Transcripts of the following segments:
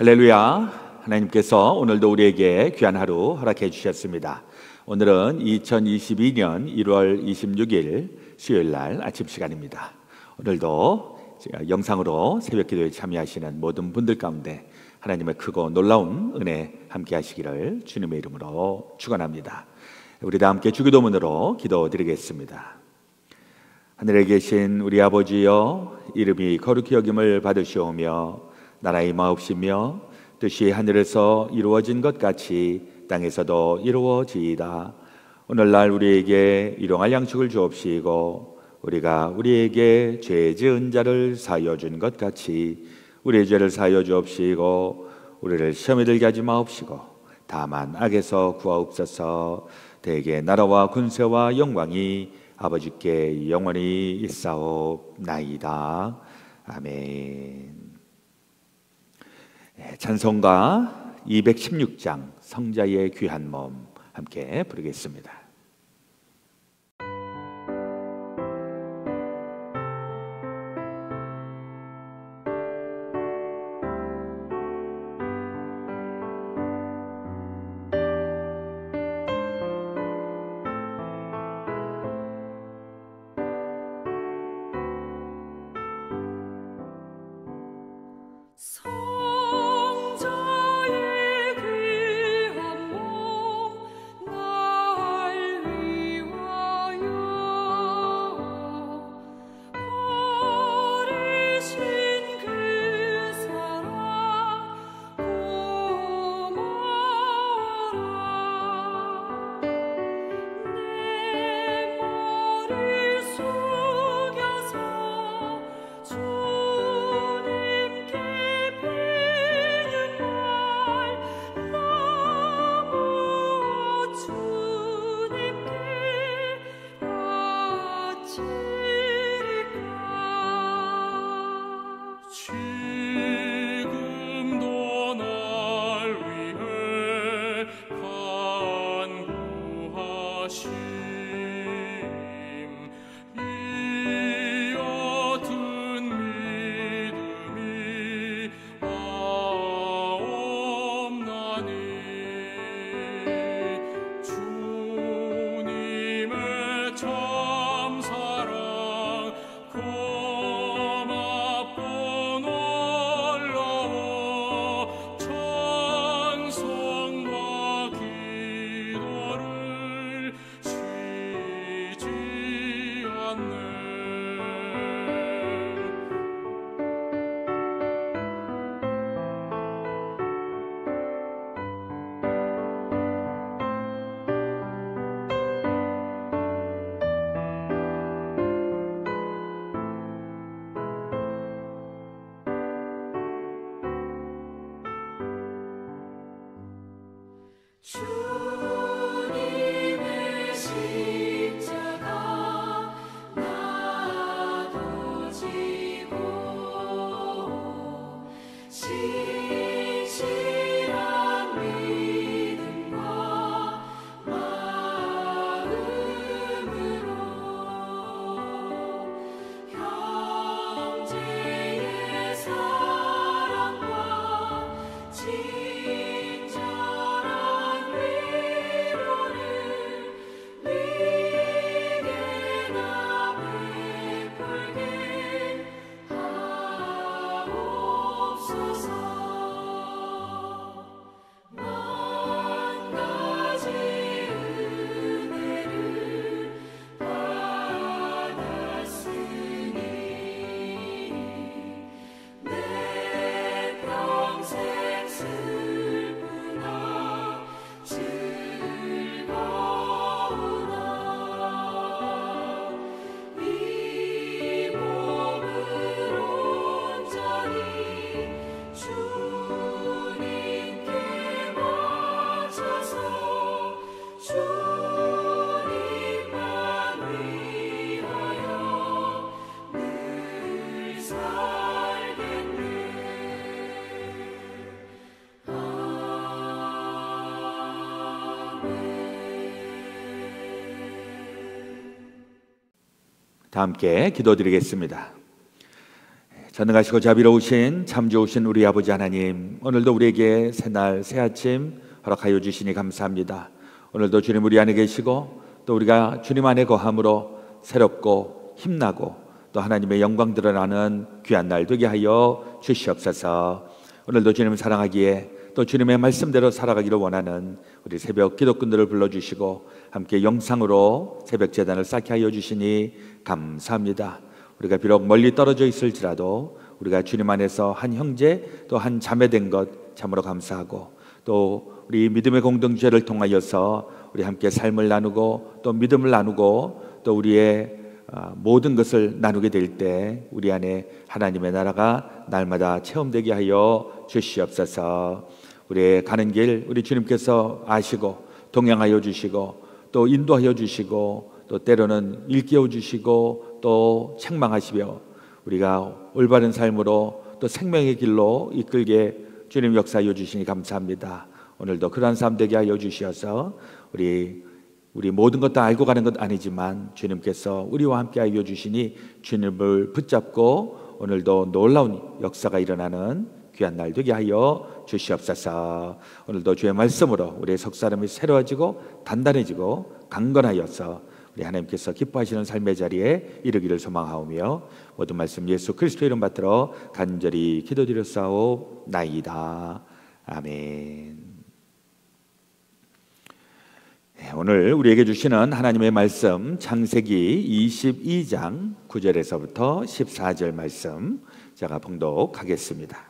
할렐루야. 하나님께서 오늘도 우리에게 귀한 하루 허락해 주셨습니다. 오늘은 2022년 1월 26일 수요일 날 아침 시간입니다. 오늘도 영상으로 새벽 기도에 참여하시는 모든 분들 가운데 하나님의 크고 놀라운 은혜 함께 하시기를 주님의 이름으로 축원합니다. 우리 다 함께 주기도문으로 기도드리겠습니다. 하늘에 계신 우리 아버지여, 이름이 거룩히 여김을 받으시오며 나라의 마옵시며 뜻이 하늘에서 이루어진 것 같이 땅에서도 이루어지이다. 오늘날 우리에게 일용할 양식을 주옵시고 우리가 우리에게 죄 지은 자를 사하여 준 것 같이 우리의 죄를 사하여 주옵시고 우리를 시험에 들게 하지 마옵시고 다만 악에서 구하옵소서. 대개 나라와 군세와 영광이 아버지께 영원히 있사옵나이다. 아멘. 찬송가 216장 성자의 귀한 몸 함께 부르겠습니다. 주님의 십자가 나도 지고 진실한 믿음과 마음으로 형제의 사랑과 친절한 위로를 네게나 베풀게 하옵소서. 만 가지 은혜를 받았으니 내 평생 슬프나 즐거우나 이 몸을 온전히 주님께 바쳐서 주님만 위하여 늘 살겠네. 다 함께 기도드리겠습니다. 전능하시고 자비로우신 참 좋으신 우리 아버지 하나님, 오늘도 우리에게 새날 새아침 허락하여 주시니 감사합니다. 오늘도 주님 우리 안에 계시고 또 우리가 주님 안에 거함으로 새롭고 힘나고 또 하나님의 영광 드러나는 귀한 날 되게 하여 주시옵소서. 오늘도 주님을 사랑하기에 또 주님의 말씀대로 살아가기를 원하는 우리 새벽 기도꾼들을 불러주시고 함께 영상으로 새벽 제단을 쌓게 하여 주시니 감사합니다. 우리가 비록 멀리 떨어져 있을지라도 우리가 주님 안에서 한 형제 또 한 자매 된 것 참으로 감사하고, 또 우리 믿음의 공동체를 통하여서 우리 함께 삶을 나누고 또 믿음을 나누고 또 우리의 모든 것을 나누게 될 때 우리 안에 하나님의 나라가 날마다 체험되게 하여 주시옵소서. 우리의 가는 길 우리 주님께서 아시고 동행하여 주시고 또 인도하여 주시고 또 때로는 일깨워 주시고 또 책망하시며 우리가 올바른 삶으로 또 생명의 길로 이끌게 주님 역사하여 주시니 감사합니다. 오늘도 그러한 삶 되게 하여 주시어서 우리 모든 것 다 알고 가는 것 아니지만 주님께서 우리와 함께 하여 주시니 주님을 붙잡고 오늘도 놀라운 역사가 일어나는 귀한 날 되게 하여 주시옵소서. 오늘도 주의 말씀으로 우리의 속사람이 새로워지고 단단해지고 강건하여서 우리 하나님께서 기뻐하시는 삶의 자리에 이르기를 소망하오며 모든 말씀 예수 그리스도의 이름 받들어 간절히 기도드렸사옵나이다. 아멘. 오늘 우리에게 주시는 하나님의 말씀 창세기 22장 9절에서부터 14절 말씀 제가 봉독하겠습니다.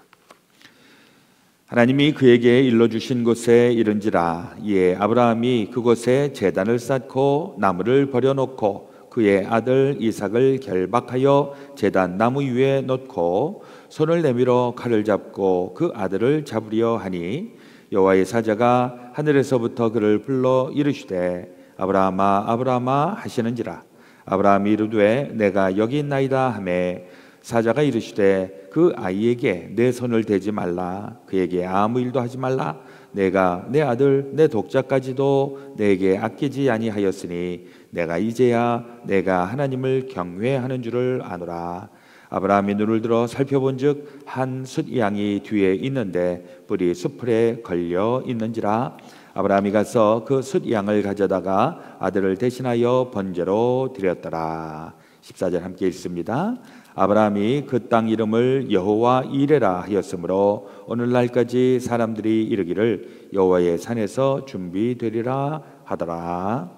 하나님이 그에게 일러주신 곳에 이른지라 이에 아브라함이 그곳에 제단을 쌓고 나무를 버려놓고 그의 아들 이삭을 결박하여 제단 나무 위에 놓고 손을 내밀어 칼을 잡고 그 아들을 잡으려 하니 여호와의 사자가 하늘에서부터 그를 불러 이르시되 아브라함아 아브라함아 하시는지라. 아브라함이 이르되 내가 여기 있나이다 하매 사자가 이르시되 그 아이에게 내 손을 대지 말라. 그에게 아무 일도 하지 말라. 내가 내 아들 내 독자까지도 내게 아끼지 아니하였으니 내가 이제야 내가 하나님을 경외하는 줄을 아노라. 아브라함이 눈을 들어 살펴본즉 한 숫양이 뒤에 있는데 뿔이 수풀에 걸려 있는지라. 아브라함이 가서 그 숫양을 가져다가 아들을 대신하여 번제로 드렸더라. 14절 함께 읽습니다. 아브라함이 그 땅 이름을 여호와 이레라 하였으므로 오늘날까지 사람들이 이르기를 여호와의 산에서 준비되리라 하더라.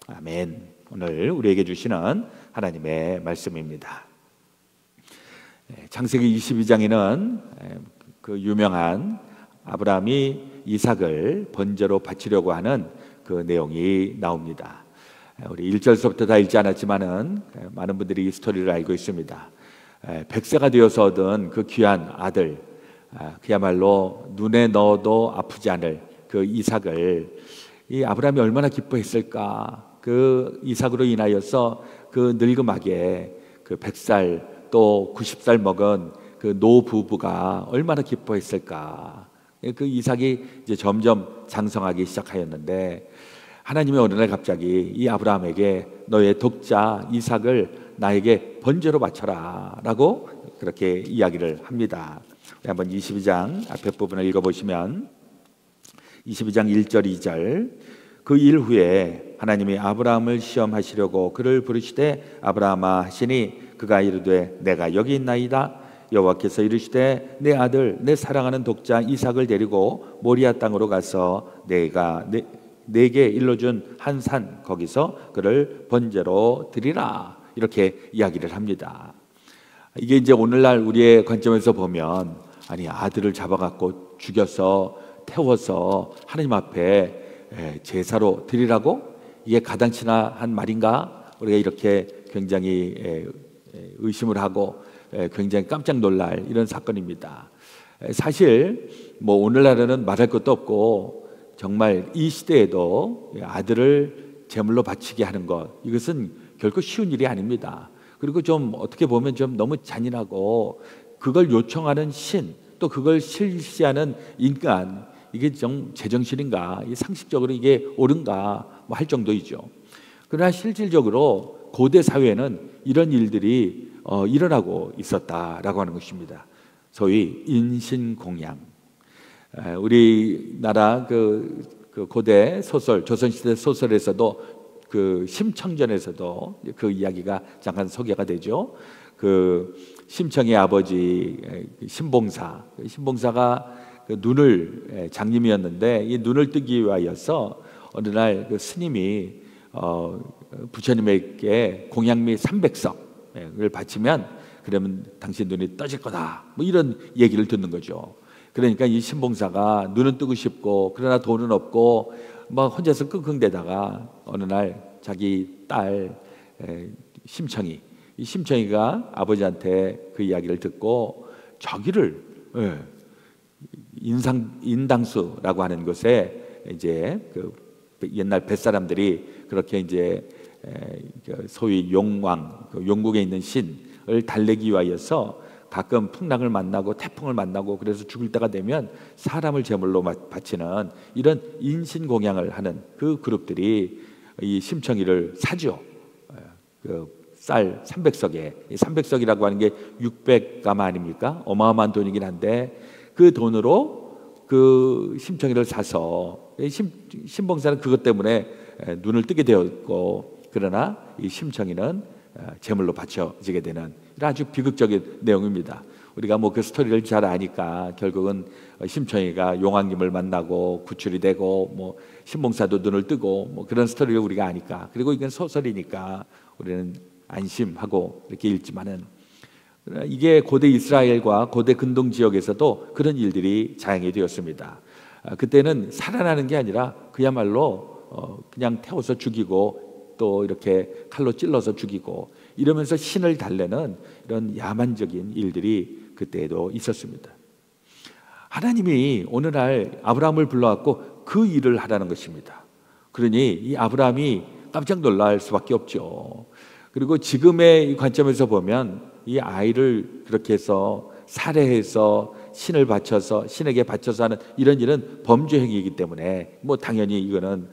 아멘. 오늘 우리에게 주시는 하나님의 말씀입니다. 창세기 22장에는 그 유명한 아브라함이 이삭을 번제로 바치려고 하는 그 내용이 나옵니다. 우리 1절서부터 다 읽지 않았지만은 많은 분들이 이 스토리를 알고 있습니다. 100세가 되어서 얻은 그 귀한 아들, 그야말로 눈에 넣어도 아프지 않을 그 이삭을 이 아브라함이 얼마나 기뻐했을까. 그 이삭으로 인하여서 그 늙음하게 그 100살 또 90살 먹은 그 노부부가 얼마나 기뻐했을까. 그 이삭이 이제 점점 장성하기 시작하였는데 하나님이 어느 날 갑자기 이 아브라함에게 너의 독자 이삭을 나에게 번제로 바쳐라 라고 그렇게 이야기를 합니다. 우리 한번 22장 앞에 부분을 읽어보시면 22장 1절 2절 그 일 후에 하나님이 아브라함을 시험하시려고 그를 부르시되 아브라함아 하시니 그가 이르되 내가 여기 있나이다. 여호와께서 이르시되 내 아들 내 사랑하는 독자 이삭을 데리고 모리아 땅으로 가서 내가 내게 일러준 한 산 거기서 그를 번제로 드리라. 이렇게 이야기를 합니다. 이게 이제 오늘날 우리의 관점에서 보면 아니 아들을 잡아갖고 죽여서 태워서 하나님 앞에 제사로 드리라고 이게 가당치나 한 말인가? 우리가 이렇게 굉장히 의심을 하고 굉장히 깜짝 놀랄 이런 사건입니다. 사실 뭐 오늘날에는 말할 것도 없고 정말 이 시대에도 아들을 제물로 바치게 하는 것 이것은 결코 쉬운 일이 아닙니다. 그리고 좀 어떻게 보면 좀 너무 잔인하고 그걸 요청하는 신 또 그걸 실시하는 인간 이게 좀 제정신인가 이 상식적으로 이게 옳은가 뭐 할 정도이죠. 그러나 실질적으로 고대 사회는 이런 일들이 일어나고 있었다라고 하는 것입니다. 소위 인신공양. 우리나라 그 고대 소설, 조선시대 소설에서도 그 심청전에서도 그 이야기가 잠깐 소개가 되죠. 그 심청의 아버지 신봉사가 그 눈을 장님이었는데 이 눈을 뜨기 위하여서 어느 날 그 스님이 부처님에게 공양미 300석을 바치면 그러면 당신 눈이 떠질 거다, 뭐 이런 얘기를 듣는 거죠. 그러니까 이 신봉사가 눈은 뜨고 싶고 그러나 돈은 없고 막 혼자서 끙끙대다가 어느 날 자기 딸 심청이, 이 심청이가 아버지한테 그 이야기를 듣고 저기를 인당수라고 하는 곳에 이제 그 옛날 뱃사람들이 그렇게 이제 소위 용왕, 용국에 있는 신을 달래기 위하여서 가끔 풍랑을 만나고 태풍을 만나고 그래서 죽을 때가 되면 사람을 제물로 바치는 이런 인신공양을 하는 그 그룹들이 이 심청이를 사죠. 그 쌀 300석에, 300석이라고 하는 게 600가마 아닙니까? 어마어마한 돈이긴 한데 그 돈으로 그 심청이를 사서 신봉사는 그것 때문에 눈을 뜨게 되었고, 그러나 이 심청이는 제물로 바쳐지게 되는 이런 아주 비극적인 내용입니다. 우리가 뭐 그 스토리를 잘 아니까 결국은 심청이가 용왕님을 만나고 구출이 되고 뭐 신봉사도 눈을 뜨고 뭐 그런 스토리를 우리가 아니까, 그리고 이건 소설이니까 우리는 안심하고 이렇게 읽지만은 이게 고대 이스라엘과 고대 근동 지역에서도 그런 일들이 자행이 되었습니다. 그때는 살아나는 게 아니라 그야말로 그냥 태워서 죽이고 또 이렇게 칼로 찔러서 죽이고 이러면서 신을 달래는 이런 야만적인 일들이 그때에도 있었습니다. 하나님이 어느 날 아브라함을 불러갖고 그 일을 하라는 것입니다. 그러니 이 아브라함이 깜짝 놀랄 수밖에 없죠. 그리고 지금의 관점에서 보면 이 아이를 그렇게 해서 살해해서 신을 바쳐서 신에게 바쳐서 하는 이런 일은 범죄 행위이기 때문에 뭐 당연히 이거는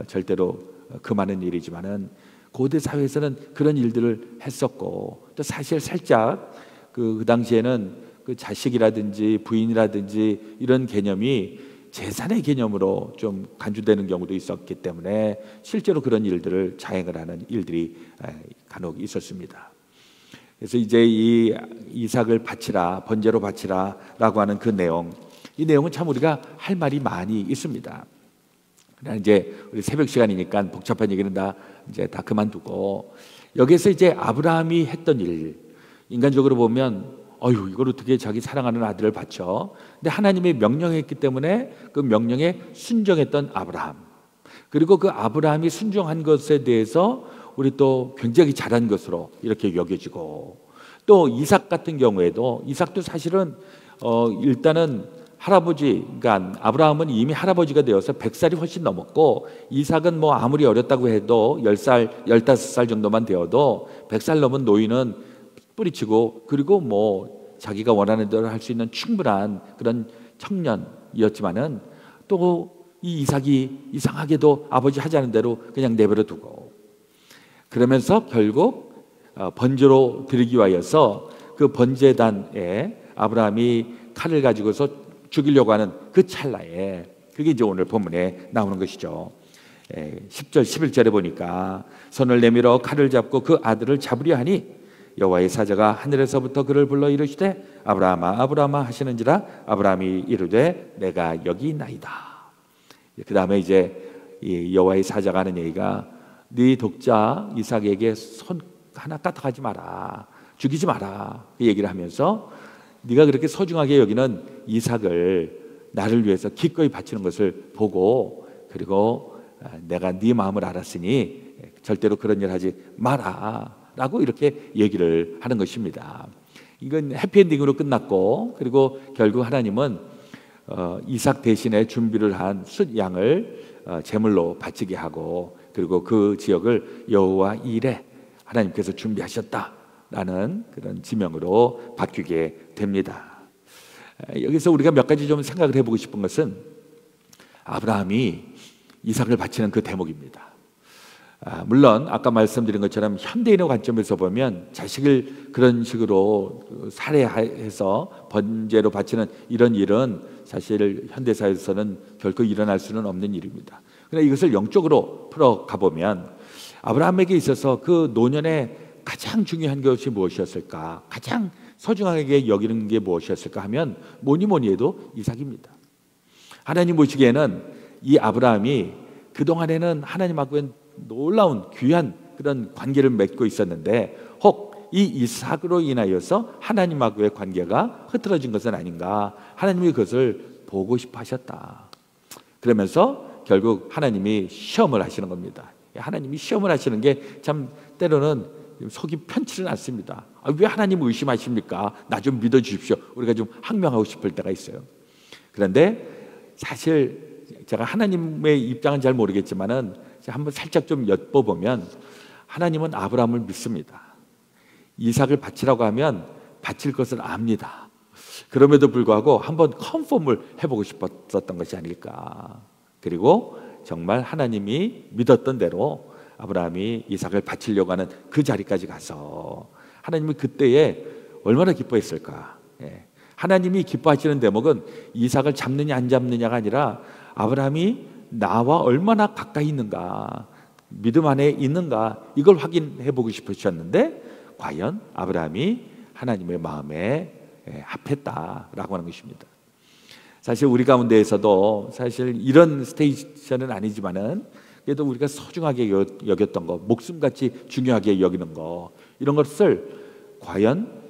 절대로 금하는 일이지만은 고대 사회에서는 그런 일들을 했었고, 또 사실 살짝 그 당시에는 그 자식이라든지 부인이라든지 이런 개념이 재산의 개념으로 좀 간주되는 경우도 있었기 때문에 실제로 그런 일들을 자행을 하는 일들이 간혹 있었습니다. 그래서 이제 이 이삭을 바치라, 번제로 바치라라고 하는 그 내용, 이 내용은 참 우리가 할 말이 많이 있습니다. 그러나 이제 우리 새벽 시간이니까 복잡한 얘기는 다 그만두고, 여기서 이제 아브라함이 했던 일, 인간적으로 보면 이걸 어떻게 자기 사랑하는 아들을 바쳐? 근데 하나님의 명령했기 때문에 그 명령에 순종했던 아브라함, 그리고 그 아브라함이 순종한 것에 대해서 우리 또 굉장히 잘한 것으로 이렇게 여겨지고, 또 이삭 같은 경우에도 이삭도 사실은 일단은 할아버지, 그러니까 아브라함은 이미 할아버지가 되어서 100살이 훨씬 넘었고, 이삭은 뭐 아무리 어렸다고 해도 10살, 15살 정도만 되어도 100살 넘은 노인은 뿌리치고, 그리고 뭐 자기가 원하는 대로 할 수 있는 충분한 그런 청년이었지만은 또 이 이삭이 이상하게도 아버지 하자는 대로 그냥 내버려 두고, 그러면서 결국 번제로 드리기 위하여서 그 번제단에 아브라함이 칼을 가지고서 죽이려고 하는 그 찰나에, 그게 이제 오늘 본문에 나오는 것이죠. 10절 11절에 보니까 손을 내밀어 칼을 잡고 그 아들을 잡으려 하니 여호와의 사자가 하늘에서부터 그를 불러 이르시되 아브라함아 아브라함아 하시는지라 아브라함이 이르되 내가 여기 있나이다. 그 다음에 이제 이 여호와의 사자가 하는 얘기가 네 독자 이삭에게 손 하나 까딱하지 마라, 죽이지 마라, 그 얘기를 하면서 네가 그렇게 소중하게 여기는 이삭을 나를 위해서 기꺼이 바치는 것을 보고, 그리고 내가 네 마음을 알았으니 절대로 그런 일 하지 마라 라고 이렇게 얘기를 하는 것입니다. 이건 해피엔딩으로 끝났고, 그리고 결국 하나님은 이삭 대신에 준비를 한 숫양을 제물로 바치게 하고, 그리고 그 지역을 여호와 이레, 하나님께서 준비하셨다라는 그런 지명으로 바뀌게 됩니다. 여기서 우리가 몇 가지 좀 생각을 해보고 싶은 것은 아브라함이 이삭을 바치는 그 대목입니다. 물론 아까 말씀드린 것처럼 현대인의 관점에서 보면 자식을 그런 식으로 살해해서 번제로 바치는 이런 일은 사실 현대사회에서는 결코 일어날 수는 없는 일입니다. 그러나 이것을 영적으로 풀어가 보면 아브라함에게 있어서 그 노년에 가장 중요한 것이 무엇이었을까? 가장 소중하게 여기는 게 무엇이었을까 하면 뭐니 해도 이삭입니다. 하나님 보시기에는 이 아브라함이 그동안에는 하나님하고의 놀라운 귀한 그런 관계를 맺고 있었는데 혹 이 이삭으로 인하여서 하나님하고의 관계가 흐트러진 것은 아닌가? 하나님이 그것을 보고 싶어 하셨다. 그러면서 결국 하나님이 시험을 하시는 겁니다. 하나님이 시험을 하시는 게 참 때로는 속이 편치는 않습니다. 왜 하나님 의심하십니까? 나 좀 믿어주십시오. 우리가 좀 항명하고 싶을 때가 있어요. 그런데 사실 제가 하나님의 입장은 잘 모르겠지만은 한번 살짝 좀 엿보면 하나님은 아브라함을 믿습니다. 이삭을 바치라고 하면 바칠 것을 압니다. 그럼에도 불구하고 한번 컨펌을 해보고 싶었던 것이 아닐까. 그리고 정말 하나님이 믿었던 대로 아브라함이 이삭을 바치려고 하는 그 자리까지 가서 하나님이 그때에 얼마나 기뻐했을까. 하나님이 기뻐하시는 대목은 이삭을 잡느냐 안 잡느냐가 아니라 아브라함이 나와 얼마나 가까이 있는가, 믿음 안에 있는가, 이걸 확인해 보고 싶으셨는데 과연 아브라함이 하나님의 마음에 합했다라고 하는 것입니다. 사실 우리 가운데에서도 사실 이런 스테이션은 아니지만은 그래도 우리가 소중하게 여겼던 거, 목숨같이 중요하게 여기는 거, 이런 것을 과연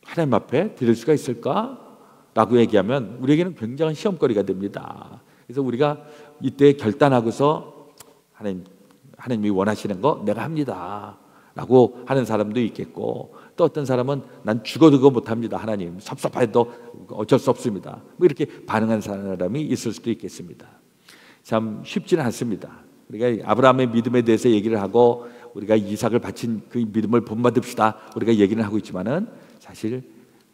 하나님 앞에 드릴 수가 있을까라고 얘기하면 우리에게는 굉장한 시험거리가 됩니다. 그래서 우리가 이때 결단하고서 하나님이 원하시는 거 내가 합니다 라고 하는 사람도 있겠고, 또 어떤 사람은 난 죽어도 그거 못합니다, 하나님 섭섭해도 어쩔 수 없습니다, 뭐 이렇게 반응한 사람이 있을 수도 있겠습니다. 참 쉽지는 않습니다. 우리가 아브라함의 믿음에 대해서 얘기를 하고 우리가 이삭을 바친 그 믿음을 본받읍시다 우리가 얘기는 하고 있지만은 사실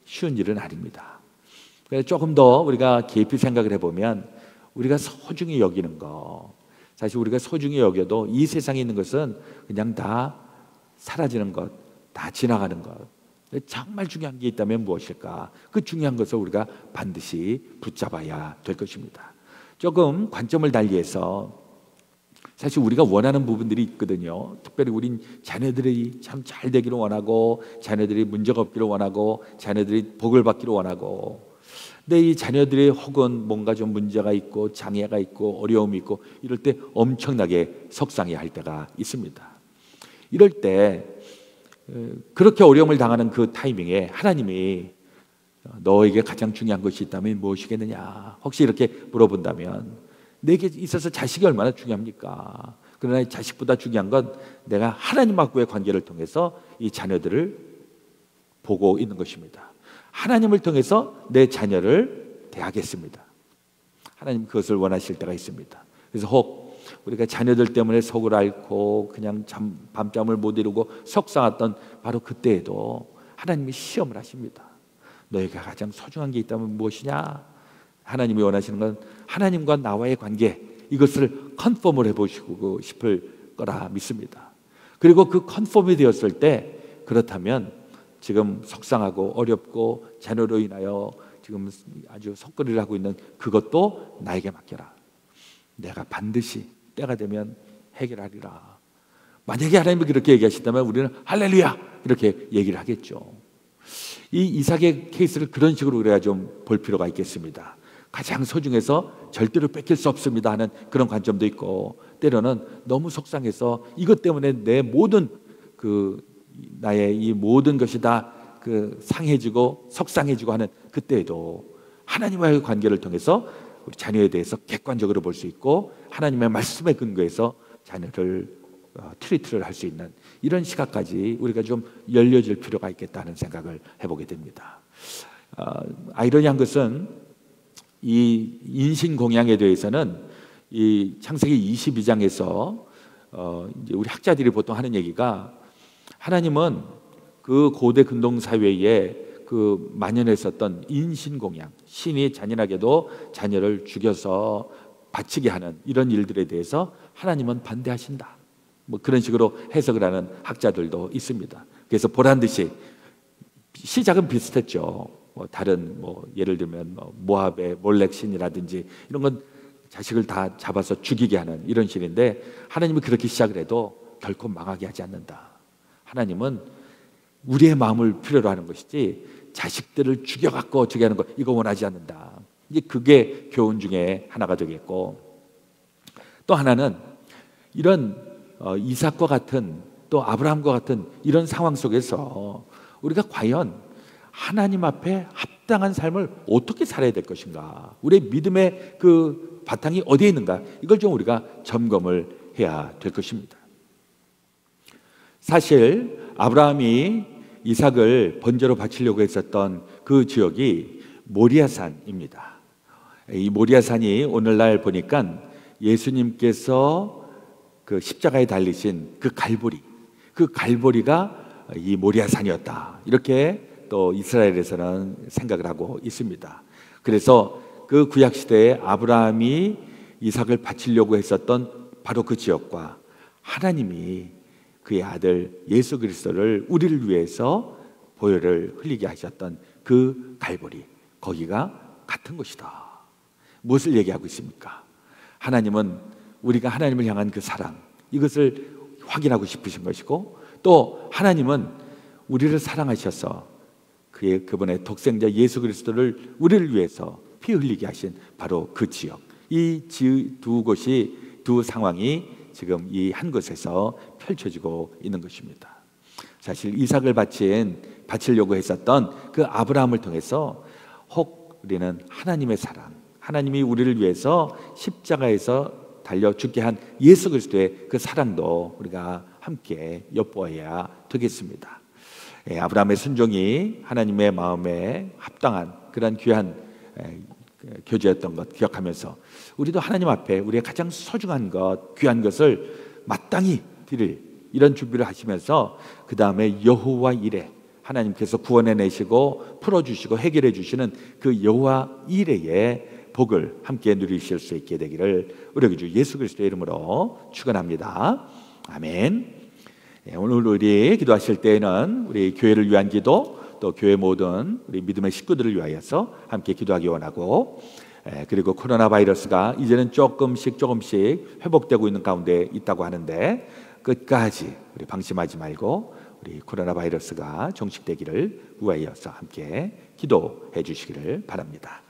쉬운 일은 아닙니다. 그래서 조금 더 우리가 깊이 생각을 해보면 우리가 소중히 여기는 거, 사실 우리가 소중히 여겨도 이 세상에 있는 것은 그냥 다 사라지는 것, 다 지나가는 것. 정말 중요한 게 있다면 무엇일까? 그 중요한 것을 우리가 반드시 붙잡아야 될 것입니다. 조금 관점을 달리해서 사실 우리가 원하는 부분들이 있거든요. 특별히 우린 자녀들이 참 잘 되기를 원하고, 자녀들이 문제가 없기를 원하고, 자녀들이 복을 받기를 원하고, 근데 이 자녀들이 혹은 뭔가 좀 문제가 있고 장애가 있고 어려움이 있고 이럴 때 엄청나게 속상해할 때가 있습니다. 이럴 때 그렇게 어려움을 당하는 그 타이밍에 하나님이 너에게 가장 중요한 것이 있다면 무엇이겠느냐 혹시 이렇게 물어본다면, 내게 있어서 자식이 얼마나 중요합니까? 그러나 자식보다 중요한 건 내가 하나님하고의 관계를 통해서 이 자녀들을 보고 있는 것입니다. 하나님을 통해서 내 자녀를 대하겠습니다. 하나님 그것을 원하실 때가 있습니다. 그래서 혹 우리가 자녀들 때문에 속을 앓고 그냥 밤잠을 못 이루고 속상했던 바로 그때에도 하나님이 시험을 하십니다. 너희가 가장 소중한 게 있다면 무엇이냐? 하나님이 원하시는 건 하나님과 나와의 관계, 이것을 컨펌을 해보시고 싶을 거라 믿습니다. 그리고 그 컨펌이 되었을 때 그렇다면 지금 속상하고 어렵고 자녀로 인하여 지금 아주 속거리를 하고 있는 그것도 나에게 맡겨라. 내가 반드시 때가 되면 해결하리라. 만약에 하나님이 그렇게 얘기하신다면 우리는 할렐루야 이렇게 얘기를 하겠죠. 이 이삭의 케이스를 그런 식으로 우리가 좀 볼 필요가 있겠습니다. 가장 소중해서 절대로 뺏길 수 없습니다 하는 그런 관점도 있고, 때로는 너무 속상해서 이것 때문에 내 모든 나의 이 모든 것이 다 상해지고 속상해지고 하는 그때에도 하나님과의 관계를 통해서 우리 자녀에 대해서 객관적으로 볼 수 있고 하나님의 말씀에 근거해서 자녀를 트리트를 할 수 있는 이런 시각까지 우리가 좀 열려질 필요가 있겠다는 생각을 해보게 됩니다. 아이러니한 것은 이 인신공양에 대해서는 이 창세기 22장에서 이제 우리 학자들이 보통 하는 얘기가, 하나님은 그 고대 근동 사회에 만연했었던 인신공양, 신이 잔인하게도 자녀를 죽여서 바치게 하는 이런 일들에 대해서 하나님은 반대하신다. 뭐 그런 식으로 해석을 하는 학자들도 있습니다. 그래서 보란 듯이 시작은 비슷했죠. 뭐 다른 뭐 예를 들면 뭐 모압의 몰렉 신이라든지 이런 건 자식을 다 잡아서 죽이게 하는 이런 신인데, 하나님이 그렇게 시작을 해도 결코 망하게 하지 않는다. 하나님은 우리의 마음을 필요로 하는 것이지 자식들을 죽여갖고 어떻게 하는 거, 이거 원하지 않는다. 이제 그게 교훈 중에 하나가 되겠고, 또 하나는 이런 이삭과 같은, 또 아브라함과 같은 이런 상황 속에서 우리가 과연 하나님 앞에 합당한 삶을 어떻게 살아야 될 것인가, 우리의 믿음의 그 바탕이 어디에 있는가, 이걸 좀 우리가 점검을 해야 될 것입니다. 사실 아브라함이 이삭을 번제로 바치려고 했었던 그 지역이 모리아산입니다. 이 모리아산이 오늘날 보니까 예수님께서 그 십자가에 달리신 그 갈보리가 이 모리아산이었다, 이렇게 또 이스라엘에서는 생각을 하고 있습니다. 그래서 그 구약 시대에 아브라함이 이삭을 바치려고 했었던 바로 그 지역과 하나님이 그의 아들 예수 그리스도를 우리를 위해서 보혈을 흘리게 하셨던 그 갈보리, 거기가 같은 곳이다. 무엇을 얘기하고 있습니까? 하나님은 우리가 하나님을 향한 그 사랑, 이것을 확인하고 싶으신 것이고, 또 하나님은 우리를 사랑하셔서 그분의 독생자 예수 그리스도를 우리를 위해서 피 흘리게 하신 바로 그 지역, 이 두 곳이, 두 상황이 지금 이 한 곳에서 펼쳐지고 있는 것입니다. 사실 이삭을 바치려고 했었던 그 아브라함을 통해서 혹 우리는 하나님의 사랑, 하나님이 우리를 위해서 십자가에서 달려 죽게 한 예수 그리스도의 그 사랑도 우리가 함께 엿보아야 되겠습니다. 아브라함의 순종이 하나님의 마음에 합당한 그런 귀한 교제였던 것 기억하면서, 우리도 하나님 앞에 우리의 가장 소중한 것, 귀한 것을 마땅히 드릴 이런 준비를 하시면서, 그 다음에 여호와 이레, 하나님께서 구원해내시고 풀어주시고 해결해 주시는 그 여호와 이레의 복을 함께 누리실 수 있게 되기를 우리 주 예수 그리스도의 이름으로 축원합니다. 아멘. 오늘 우리 기도하실 때에는 우리 교회를 위한 기도, 또 교회 모든 우리 믿음의 식구들을 위하여서 함께 기도하기 원하고, 그리고 코로나 바이러스가 이제는 조금씩 회복되고 있는 가운데 있다고 하는데, 끝까지 우리 방심하지 말고 우리 코로나 바이러스가 종식되기를 위하여서 함께 기도해 주시기를 바랍니다.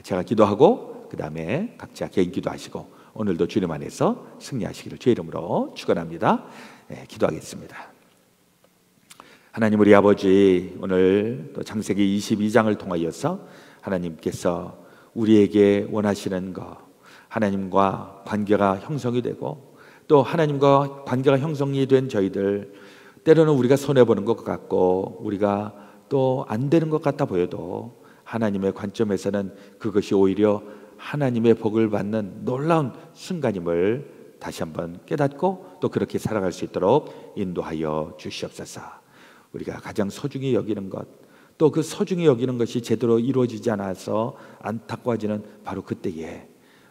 제가 기도하고 그 다음에 각자 개인 기도하시고 오늘도 주님 안에서 승리하시기를 주의 이름으로 축원합니다. 기도하겠습니다. 하나님 우리 아버지, 오늘 또 창세기 22장을 통하여서 하나님께서 우리에게 원하시는 것, 하나님과 관계가 형성이 되고, 또 하나님과 관계가 형성이 된 저희들, 때로는 우리가 손해보는 것 같고 우리가 또 안 되는 것 같아 보여도 하나님의 관점에서는 그것이 오히려 하나님의 복을 받는 놀라운 순간임을 다시 한번 깨닫고 또 그렇게 살아갈 수 있도록 인도하여 주시옵소서. 우리가 가장 소중히 여기는 것, 또 그 소중히 여기는 것이 제대로 이루어지지 않아서 안타까워지는 바로 그때에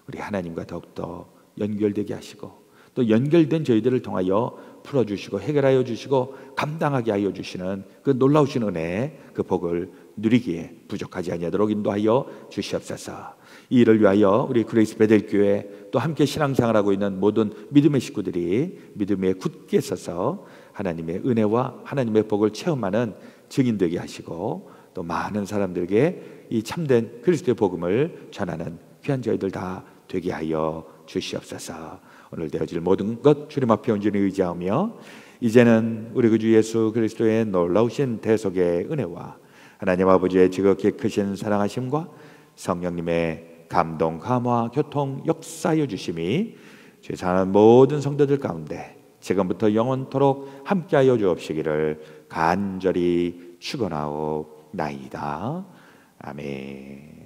우리 하나님과 더욱더 연결되게 하시고, 또 연결된 저희들을 통하여 풀어주시고 해결하여 주시고 감당하게 하여 주시는 그 놀라우신 은혜, 그 복을 누리기에 부족하지 아니하도록 인도하여 주시옵소서. 이 일을 위하여 우리 그레이스 베델교회, 또 함께 신앙생활하고 있는 모든 믿음의 식구들이 믿음에 굳게 서서 하나님의 은혜와 하나님의 복을 체험하는 증인되게 하시고, 또 많은 사람들에게 이 참된 그리스도의 복음을 전하는 귀한 저희들 다 되게 하여 주시옵소서. 오늘 되어질 모든 것 주님 앞에 온전히 의지하며, 이제는 우리 그 주 예수 그리스도의 놀라우신 대속의 은혜와 하나님 아버지의 지극히 크신 사랑하심과 성령님의 감동, 감화, 교통, 역사여 주심이 죄 사는 모든 성도들 가운데 지금부터 영원토록 함께하여 주옵시기를 간절히 축원하옵나이다. 아멘.